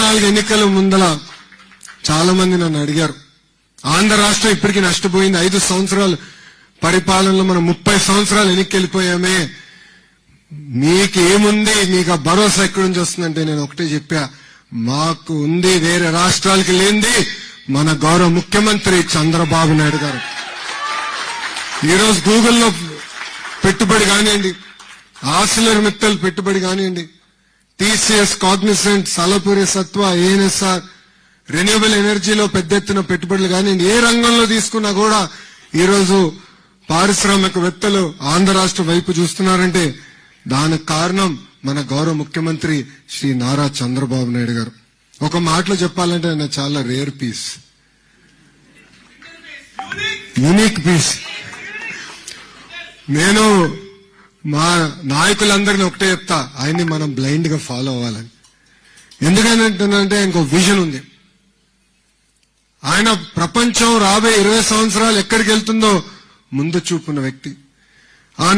2024 ఎన్నికల ముందల చాలా మంది నన్ను అడిగారు, ఆంధ్ర రాష్ట్రం ఇప్పటికీ నష్టపోయింది, 5 సంవత్సరాలు పరిపాలనలో మనం 30 సంవత్సరాలు వెనక్కి మీకేముంది, మీకు ఆ భరోసా ఎక్కడి నుంచి వస్తుందంటే నేను ఒకటే చెప్పా, మాకు ఉంది వేరే రాష్ట్రాలకి లేనిది మన గౌరవ ముఖ్యమంత్రి చంద్రబాబు నాయుడు గారు. ఈరోజు గూగుల్లో పెట్టుబడి కానివ్వండి, ఆసిలర్ మిత్తల్ పెట్టుబడి కానివ్వండి, టీసీఎస్, కాగ్నిసెంట్, సలపురి సత్వ, ఏఎన్ఎస్ఆర్, రెన్యూవబుల్ ఎనర్జీలో పెద్ద ఎత్తున పెట్టుబడులు కానివ్వండి, ఏ రంగంలో తీసుకున్నా కూడా ఈరోజు పారిశ్రామికవేత్తలు ఆంధ్ర రాష్ట్రం వైపు చూస్తున్నారంటే దానికి కారణం మన గౌరవ ముఖ్యమంత్రి శ్రీ నారా చంద్రబాబు నాయుడు గారు. ఒక మాటలో చెప్పాలంటే ఆయన చాలా రేర్ పీస్, యూనిక్ పీస్. నేను మా నాయకులందరినీ ఒకటే చెప్తా, ఆయన్ని మనం బ్లైండ్ గా ఫాలో అవ్వాలని. ఎందుకంటే ఇంకో విజన్ ఉంది. ఆయన ప్రపంచం రాబోయే 20 సంవత్సరాలు ఎక్కడికి వెళ్తుందో ముందు చూపున్న వ్యక్తి.